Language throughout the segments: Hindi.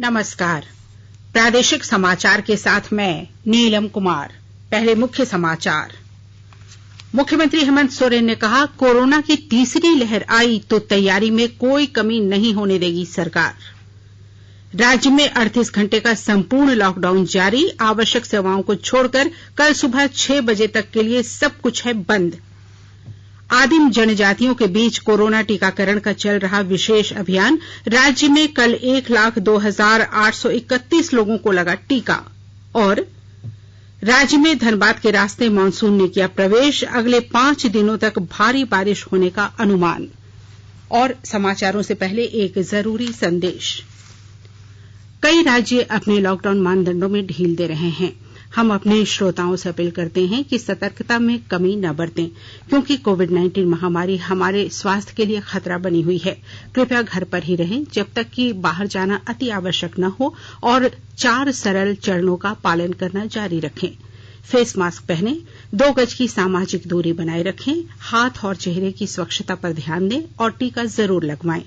नमस्कार। प्रादेशिक समाचार के साथ मैं नीलम कुमार। पहले मुख्य समाचार। मुख्यमंत्री हेमंत सोरेन ने कहा, कोरोना की तीसरी लहर आई तो तैयारी में कोई कमी नहीं होने देगी सरकार। राज्य में 38 घंटे का संपूर्ण लॉकडाउन जारी। आवश्यक सेवाओं को छोड़कर कल सुबह 6 बजे तक के लिए सब कुछ है बंद। आदिम जनजातियों के बीच कोरोना टीकाकरण का चल रहा विशेष अभियान। राज्य में कल 1,02,831 लोगों को लगा टीका। और राज्य में धनबाद के रास्ते मानसून ने किया प्रवेश। अगले 5 दिनों तक भारी बारिश होने का अनुमान। और समाचारों से पहले एक जरूरी संदेश। कई राज्य अपने लॉकडाउन मानदंडों में ढील दे रहे हैं। हम अपने श्रोताओं से अपील करते हैं कि सतर्कता में कमी न बरतें, क्योंकि कोविड-19 महामारी हमारे स्वास्थ्य के लिए खतरा बनी हुई है। कृपया घर पर ही रहें जब तक कि बाहर जाना अति आवश्यक न हो और 4 सरल चरणों का पालन करना जारी रखें। फेस मास्क पहनें, 2 गज की सामाजिक दूरी बनाए रखें, हाथ और चेहरे की स्वच्छता पर ध्यान दें और टीका जरूर लगवाएं।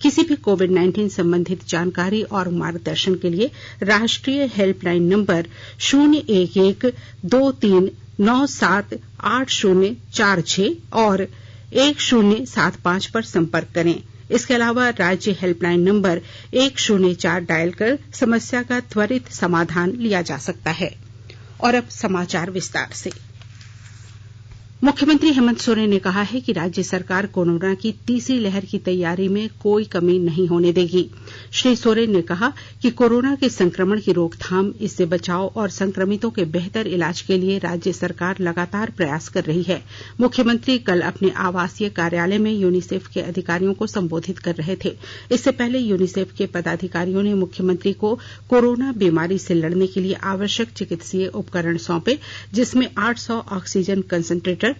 किसी भी कोविड-19 संबंधित जानकारी और मार्गदर्शन के लिए राष्ट्रीय हेल्पलाइन नंबर 011-2397-8046 और 1075 पर संपर्क करें। इसके अलावा राज्य हेल्पलाइन नंबर 104 डायल कर समस्या का त्वरित समाधान लिया जा सकता है। और अब समाचार विस्तार से। मुख्यमंत्री हेमंत सोरेन ने कहा है कि राज्य सरकार कोरोना की तीसरी लहर की तैयारी में कोई कमी नहीं होने देगी। श्री सोरेन ने कहा कि कोरोना के संक्रमण की रोकथाम, इससे बचाव और संक्रमितों के बेहतर इलाज के लिए राज्य सरकार लगातार प्रयास कर रही है। मुख्यमंत्री कल अपने आवासीय कार्यालय में यूनिसेफ के अधिकारियों को संबोधित कर रहे थे। इससे पहले यूनिसेफ के पदाधिकारियों ने मुख्यमंत्री को कोरोना बीमारी से लड़ने के लिए आवश्यक चिकित्सीय उपकरण सौंपे, जिसमें 800 oxygen concentrator,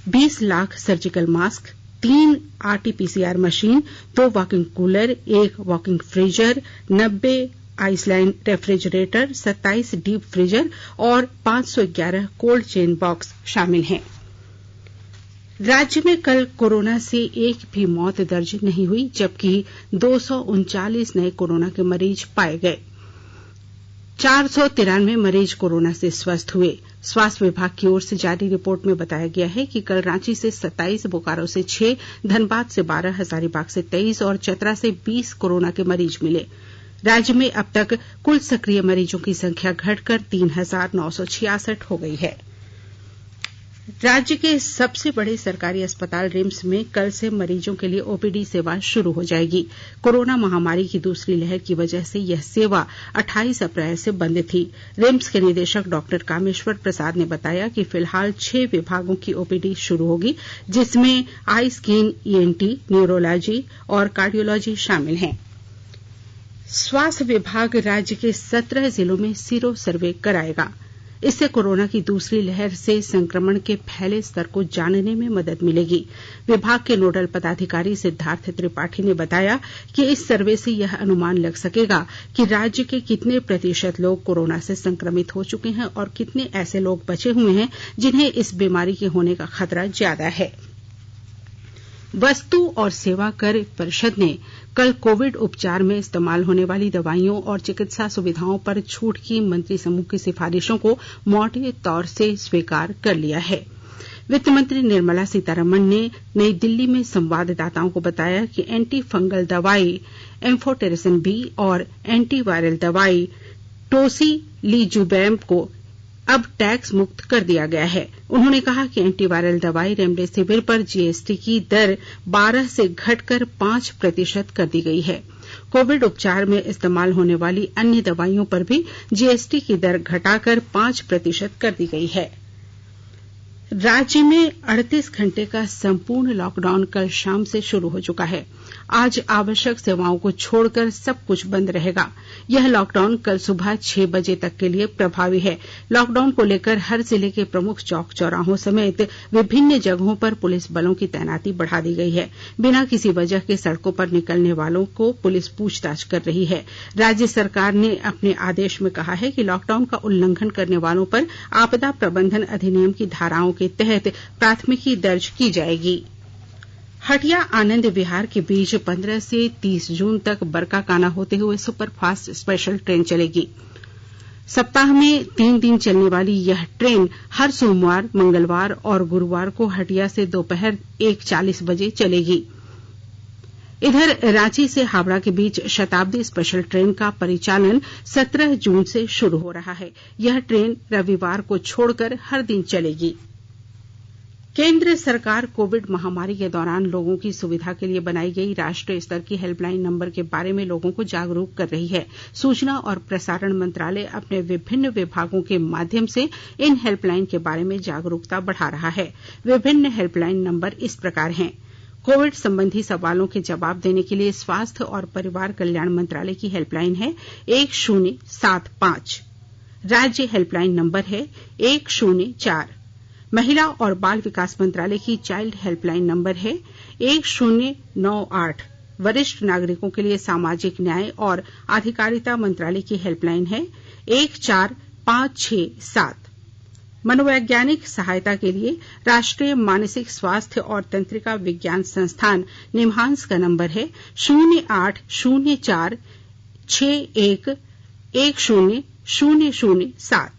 20 lakh surgical mask, 3 RT-PCR machine, 2 walking cooler, 1 walking freezer, 90 Iceland refrigerator, 27 deep freezer और 511 कोल्ड चेन बॉक्स शामिल हैं। राज्य में कल कोरोना से एक भी मौत दर्ज नहीं हुई, जबकि 239 नए कोरोना के मरीज पाए गए। 493 मरीज कोरोना से स्वस्थ हुए। स्वास्थ्य विभाग की ओर से जारी रिपोर्ट में बताया गया है कि कल रांची से 27, बोकारो से 6, धनबाद से 12, हजारीबाग से 23 और चतरा से 20 कोरोना के मरीज मिले। राज्य में अब तक कुल सक्रिय मरीजों की संख्या घटकर 3,966 हो गई है। राज्य के सबसे बड़े सरकारी अस्पताल रिम्स में कल से मरीजों के लिए ओपीडी सेवा शुरू हो जाएगी। कोरोना महामारी की दूसरी लहर की वजह से यह सेवा 28 अप्रैल से बंद थी। रिम्स के निदेशक डॉक्टर कामेश्वर प्रसाद ने बताया कि फिलहाल 6 विभागों की ओपीडी शुरू होगी, जिसमें आई, स्किन, ENT, न्यूरोलॉजी और कार्डियोलॉजी शामिल हैं। स्वास्थ्य विभाग राज्य के 17 जिलों में सीरो सर्वे कराएगा। इससे कोरोना की दूसरी लहर से संक्रमण के फैले स्तर को जानने में मदद मिलेगी। विभाग के नोडल पदाधिकारी सिद्धार्थ त्रिपाठी ने बताया कि इस सर्वे से यह अनुमान लग सकेगा कि राज्य के कितने प्रतिशत लोग कोरोना से संक्रमित हो चुके हैं और कितने ऐसे लोग बचे हुए हैं जिन्हें इस बीमारी के होने का खतरा ज्यादा है। वस्तु और सेवा कर परिषद ने कल कोविड उपचार में इस्तेमाल होने वाली दवाइयों और चिकित्सा सुविधाओं पर छूट की मंत्री समूह की सिफारिशों को मौटे तौर से स्वीकार कर लिया है। वित्त मंत्री निर्मला सीतारमण ने नई दिल्ली में संवाददाताओं को बताया कि एंटी फंगल दवाई एम्फोटेरिसिन B और एंटी वायरल दवाई टोसिलीजुमैब को अब टैक्स मुक्त कर दिया गया है। उन्होंने कहा कि एंटीवायरल दवाई रेमडेसिविर पर GST की दर 12 से घटकर 5% कर दी गई है। कोविड उपचार में इस्तेमाल होने वाली अन्य दवाइयों पर भी GST की दर घटाकर 5% कर दी गई है। राज्य में 38 घंटे का संपूर्ण लॉकडाउन कल शाम से शुरू हो चुका है। आज आवश्यक सेवाओं को छोड़कर सब कुछ बंद रहेगा। यह लॉकडाउन कल सुबह 6 बजे तक के लिए प्रभावी है। लॉकडाउन को लेकर हर जिले के प्रमुख चौक चौराहों समेत विभिन्न जगहों पर पुलिस बलों की तैनाती बढ़ा दी गई है। बिना किसी वजह के सड़कों पर निकलने वालों को पुलिस पूछताछ कर रही है। राज्य सरकार ने अपने आदेश में कहा है कि लॉकडाउन का उल्लंघन करने वालों पर आपदा प्रबंधन अधिनियम की धाराओं के तहत प्राथमिकी दर्ज की जाएगी। हटिया आनंद विहार के बीच 15 से 30 जून तक बरकाकाना होते हुए सुपरफास्ट स्पेशल ट्रेन चलेगी। सप्ताह में 3 दिन चलने वाली यह ट्रेन हर सोमवार, मंगलवार और गुरुवार को हटिया से दोपहर 1:40 बजे चलेगी। इधर रांची से हावड़ा के बीच शताब्दी स्पेशल ट्रेन का परिचालन 17 जून से शुरू हो रहा है। यह ट्रेन रविवार को छोड़कर हर दिन चलेगी। केंद्र सरकार कोविड महामारी के दौरान लोगों की सुविधा के लिए बनाई गई राष्ट्रीय स्तर की हेल्पलाइन नंबर के बारे में लोगों को जागरूक कर रही है। सूचना और प्रसारण मंत्रालय अपने विभिन्न विभागों के माध्यम से इन हेल्पलाइन के बारे में जागरूकता बढ़ा रहा है। विभिन्न हेल्पलाइन नंबर इस प्रकार हैं। कोविड संबंधी सवालों के जवाब देने के लिए स्वास्थ्य और परिवार कल्याण मंत्रालय की हेल्पलाइन है 1075। राज्य हेल्पलाइन नंबर है 104। महिला और बाल विकास मंत्रालय की चाइल्ड हेल्पलाइन नंबर है 1098। वरिष्ठ नागरिकों के लिए सामाजिक न्याय और अधिकारिता मंत्रालय की हेल्पलाइन है 14567। मनोवैज्ञानिक सहायता के लिए राष्ट्रीय मानसिक स्वास्थ्य और तंत्रिका विज्ञान संस्थान निम्हांस का नंबर है 080461100007।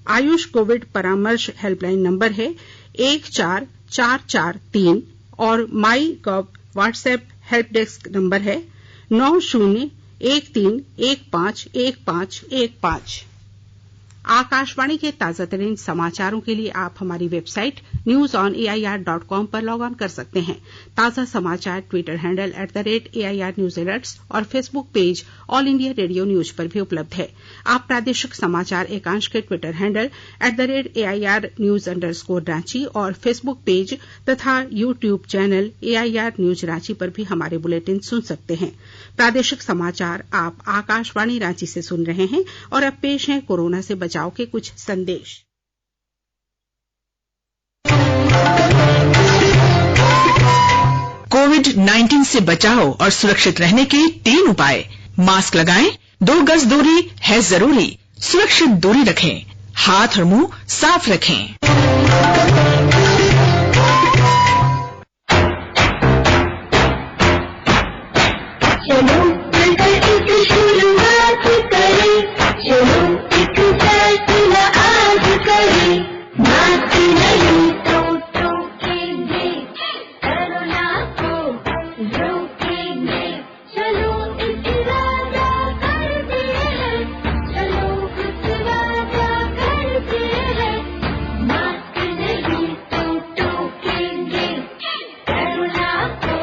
आयुष कोविड परामर्श हेल्पलाइन नंबर है 14443 और माई गॉव व्हाट्सएप हेल्प डेस्क नंबर है 9013151515। आकाशवाणी के ताजा तरीन समाचारों के लिए आप हमारी वेबसाइट newsonair.com पर लॉग ऑन कर सकते हैं। ताजा समाचार Twitter handle @AIR News Alerts और Facebook page all India radio news पर भी उपलब्ध है। आप प्रादेशिक समाचार एकांश के ट्विटर हैंडल @AIR News_Ranchi और फेसबुक पेज तथा YouTube channel AIR News Ranchi पर भी हमारे बुलेटिन सुन सकते हैं। प्रादेशिक समाचार आप आकाशवाणी रांची से सुन रहे हैं और अब पेश है कोरोना से बचाव के कुछ संदेश। कोविड-19 से बचाव और सुरक्षित रहने के 3 उपाय। मास्क लगाएं, 2 गज दूरी है जरूरी, सुरक्षित दूरी रखें, हाथ और मुंह साफ रखें। चलो मिलकर एक शुरुआत करें, चलो एक फैसला आज करें, मास्क नहीं तो टोकेंगे, कोरोना को रोकेंगे, चलो इस वादा करते हैं, चलो इस वादा करते हैं, मास्क नहीं तो टोकेंगे, कोरोना को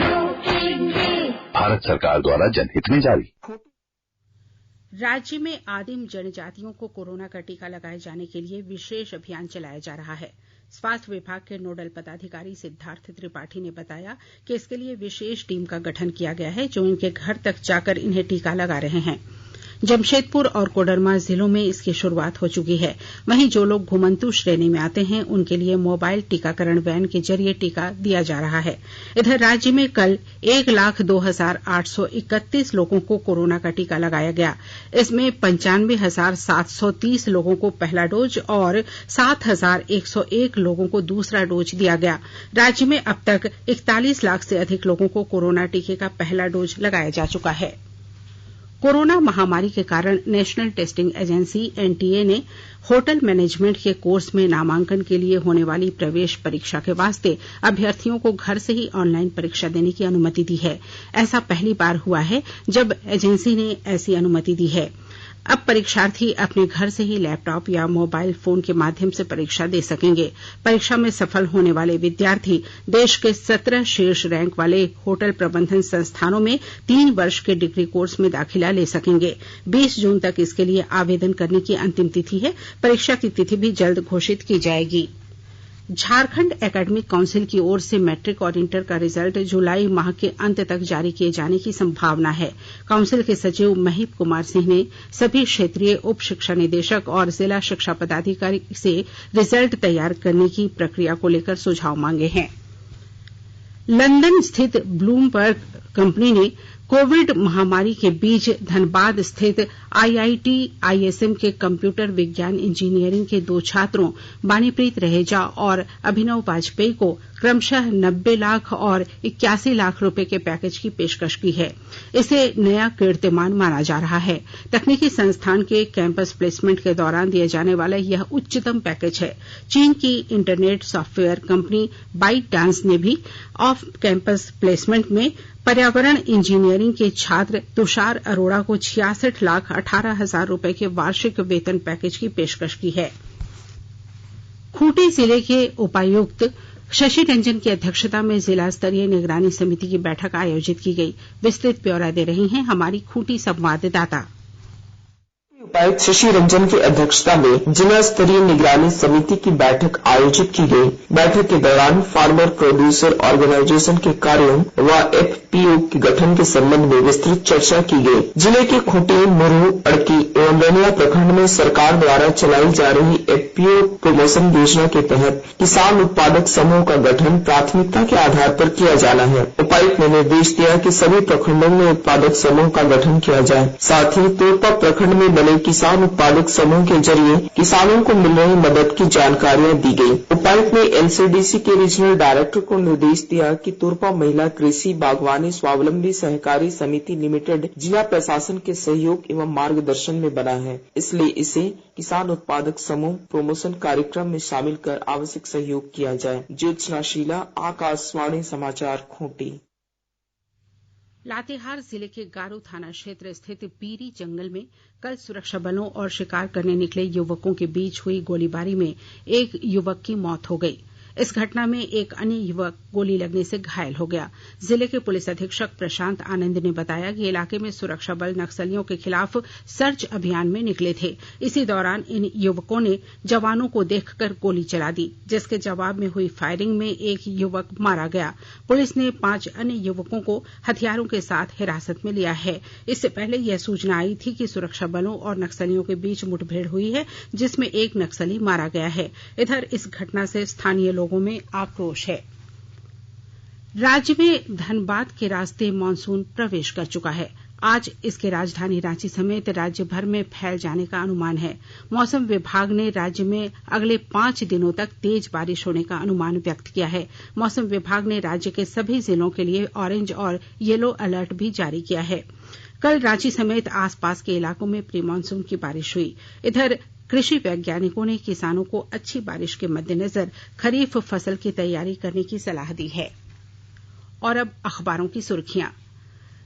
रोकेंगे। भारत सरकार द्वारा जनहित में जारी। राज्य में आदिम जनजातियों को कोरोना का टीका लगाए जाने के लिए विशेष अभियान चलाया जा रहा है। स्वास्थ्य विभाग के नोडल पदाधिकारी सिद्धार्थ त्रिपाठी ने बताया कि इसके लिए विशेष टीम का गठन किया गया है जो इनके घर तक जाकर इन्हें टीका लगा रहे हैं। जमशेदपुर और कोडरमा जिलों में इसकी शुरुआत हो चुकी है। वहीं जो लोग घुमंतु श्रेणी में आते हैं उनके लिए मोबाइल टीकाकरण वैन के जरिए टीका दिया जा रहा है। इधर राज्य में कल 1,02,831 लोगों को कोरोना का टीका लगाया गया। इसमें 95,730 लोगों को पहला डोज और 7,101 लोगों को दूसरा डोज दिया गया। राज्य में अब तक 41 लाख से अधिक लोगों को कोरोना टीके का पहला डोज लगाया जा चुका है। कोरोना महामारी के कारण नेशनल टेस्टिंग एजेंसी एनटीए ने होटल मैनेजमेंट के कोर्स में नामांकन के लिए होने वाली प्रवेश परीक्षा के वास्ते अभ्यर्थियों को घर से ही ऑनलाइन परीक्षा देने की अनुमति दी है। ऐसा पहली बार हुआ है जब एजेंसी ने ऐसी अनुमति दी है। अब परीक्षार्थी अपने घर से ही लैपटॉप या मोबाइल फोन के माध्यम से परीक्षा दे सकेंगे। परीक्षा में सफल होने वाले विद्यार्थी देश के 17 शीर्ष रैंक वाले होटल प्रबंधन संस्थानों में 3 वर्ष के डिग्री कोर्स में दाखिला ले सकेंगे। 20 जून तक इसके लिए आवेदन करने की अंतिम तिथि है। परीक्षा की तिथि भी जल्द घोषित की जाएगी। झारखंड एकेडमिक काउंसिल की ओर से मैट्रिक और इंटर का रिजल्ट जुलाई माह के अंत तक जारी किए जाने की संभावना है। काउंसिल के सचिव महीप कुमार सिंह ने सभी क्षेत्रीय उप शिक्षा निदेशक और जिला शिक्षा पदाधिकारी से रिजल्ट तैयार करने की प्रक्रिया को लेकर सुझाव मांगे हैं। लंदन स्थित ब्लूमबर्ग कंपनी ने कोविड महामारी के बीच धनबाद स्थित IIT ISM के कंप्यूटर विज्ञान इंजीनियरिंग के 2 छात्रों बानीप्रीत रहेजा और अभिनव वाजपेयी को क्रमशः 90 लाख और 81 लाख रुपए के पैकेज की पेशकश की है। इसे नया कीर्तिमान माना जा रहा है। तकनीकी संस्थान के कैंपस प्लेसमेंट के दौरान दिए जाने वाला यह उच्चतम पैकेज है। चीन की इंटरनेट सॉफ्टवेयर कंपनी बाइटडांस ने भी ऑफ कैंपस प्लेसमेंट में पर्यावरण इंजीनियरिंग के छात्र तुषार अरोड़ा को 66 लाख 18 हजार रुपए के वार्षिक वेतन पैकेज की पेशकश की है। खूंटी जिले के उपायुक्त शशि रंजन की अध्यक्षता में जिला स्तरीय निगरानी समिति की बैठक आयोजित की गई। विस्तृत ब्यौरा दे रही हैं हमारी खूंटी संवाददाता। उपायुक्त शशि रंजन की अध्यक्षता में जिला स्तरीय निगरानी समिति की बैठक आयोजित की गई। बैठक के दौरान फार्मर प्रोड्यूसर ऑर्गेनाइजेशन के कार्यों व FPO के गठन के संबंध में विस्तृत चर्चा की गई। जिले के खूंटी, मुरहू, अड़की एवं रनिया प्रखंड में सरकार द्वारा चलाई जा रही FPO प्रमोशन योजना के तहत किसान उत्पादक समूह का गठन प्राथमिकता के आधार पर किया जाना है। उपायुक्त ने निर्देश दिया कि सभी प्रखंडों में उत्पादक समूह का गठन किया जाए। साथ ही तोरपा प्रखंड में बने किसान उत्पादक समूह के जरिए किसानों को मिल रही मदद की जानकारियां दी गई। उपायुक्त ने LCDC के रीजनल डायरेक्टर को निर्देश दिया कि तोरपा महिला कृषि बागवानी स्वावलंबी सहकारी समिति लिमिटेड जिला प्रशासन के सहयोग एवं मार्गदर्शन में बना है, इसलिए इसे किसान उत्पादक समूह प्रमोशन कार्यक्रम में शामिल कर आवश्यक सहयोग किया जाए। ज्योत्सना शीला, आकाशवाणी समाचार, खूंटी। लातेहार जिले के गारो थाना क्षेत्र स्थित पीरी जंगल में कल सुरक्षा बलों और शिकार करने निकले युवकों के बीच हुई गोलीबारी में एक युवक की मौत हो गई। इस घटना में एक अन्य युवक गोली लगने से घायल हो गया। जिले के पुलिस अधीक्षक प्रशांत आनंद ने बताया कि इलाके में सुरक्षा बल नक्सलियों के खिलाफ सर्च अभियान में निकले थे। इसी दौरान इन युवकों ने जवानों को देखकर गोली चला दी, जिसके जवाब में हुई फायरिंग में एक युवक मारा गया। पुलिस ने 5 अन्य युवकों को हथियारों के साथ हिरासत में लिया है। इससे पहले यह सूचना आई थी कि सुरक्षा बलों और नक्सलियों के बीच मुठभेड़ हुई है, जिसमें एक नक्सली मारा गया है। इधर इस घटना से स्थानीय लोगों में आक्रोश है। राज्य में धनबाद के रास्ते मानसून प्रवेश कर चुका है। आज इसके राजधानी रांची समेत राज्य भर में फैल जाने का अनुमान है। मौसम विभाग ने राज्य में अगले 5 दिनों तक तेज बारिश होने का अनुमान व्यक्त किया है। मौसम विभाग ने राज्य के सभी जिलों के लिए ऑरेंज और येलो अलर्ट भी जारी किया है। कल रांची समेत आसपास के इलाकों में प्री मानसून की बारिश हुई। इधर कृषि वैज्ञानिकों ने किसानों को अच्छी बारिश के मद्देनजर खरीफ फसल की तैयारी करने की सलाह दी है। और अब अखबारों की सुर्खियां।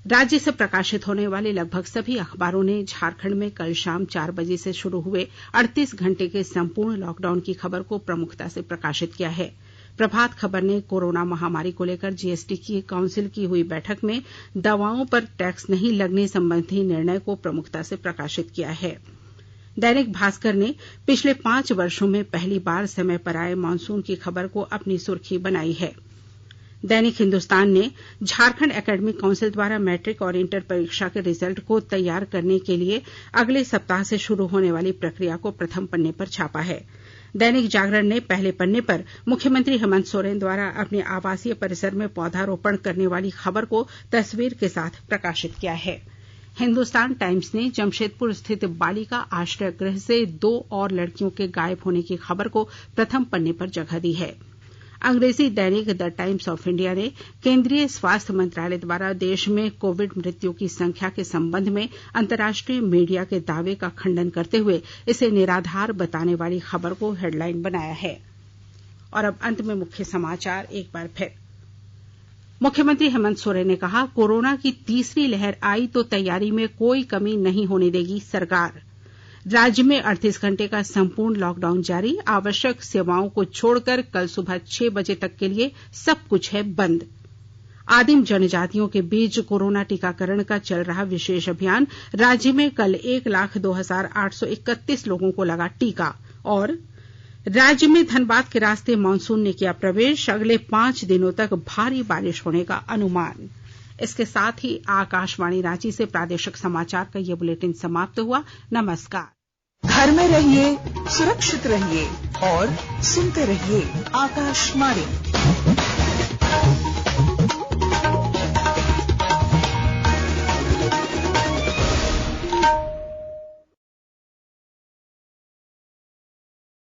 राज्य से प्रकाशित होने वाले लगभग सभी अखबारों ने झारखंड में कल शाम 4 बजे से शुरू हुए 38 घंटे के संपूर्ण लॉकडाउन की खबर को प्रमुखता से प्रकाशित किया है। प्रभात खबर ने कोरोना महामारी को लेकर GST की काउंसिल की हुई बैठक में दवाओं पर टैक्स नहीं लगने संबंधी निर्णय को प्रमुखता से प्रकाशित किया है। दैनिक भास्कर ने पिछले 5 वर्षों में पहली बार समय पर आए मानसून की खबर को अपनी सुर्खी बनाई है। दैनिक हिंदुस्तान ने झारखंड एकेडमिक काउंसिल द्वारा मैट्रिक और इंटर परीक्षा के रिजल्ट को तैयार करने के लिए अगले सप्ताह से शुरू होने वाली प्रक्रिया को प्रथम पन्ने पर छापा है। दैनिक जागरण ने पहले पन्ने पर मुख्यमंत्री हेमंत सोरेन द्वारा अपने आवासीय परिसर में पौधारोपण करने वाली खबर को तस्वीर के साथ प्रकाशित किया है। हिंदुस्तान टाइम्स ने जमशेदपुर स्थित बालिका आश्रय गृह से 2 और लड़कियों के गायब होने की खबर को प्रथम पन्ने पर जगह दी है। अंग्रेजी दैनिक द टाइम्स ऑफ इंडिया ने केंद्रीय स्वास्थ्य मंत्रालय द्वारा देश में कोविड मृत्यु की संख्या के संबंध में अंतर्राष्ट्रीय मीडिया के दावे का खंडन करते हुए इसे निराधार बताने वाली खबर को हेडलाइन बनाया है। और अब अंत में मुख्य समाचार एक बार फिर। मुख्यमंत्री हेमंत सोरेन ने कहा, कोरोना की तीसरी लहर आई तो तैयारी में कोई कमी नहीं होने देगी सरकार। राज्य में 38 घंटे का संपूर्ण लॉकडाउन जारी। आवश्यक सेवाओं को छोड़कर कल सुबह 6 बजे तक के लिए सब कुछ है बंद। आदिम जनजातियों के बीच कोरोना टीकाकरण का चल रहा विशेष अभियान। राज्य में कल 1,02,831 लोगों को लगा टीका। और राज्य में धनबाद के रास्ते मानसून ने किया प्रवेश। अगले 5 दिनों तक भारी बारिश होने का अनुमान। इसके साथ ही आकाशवाणी रांची से प्रादेशिक समाचार का ये बुलेटिन समाप्त हुआ। नमस्कार। घर में रहिए, सुरक्षित रहिए और सुनते रहिए आकाशवाणी।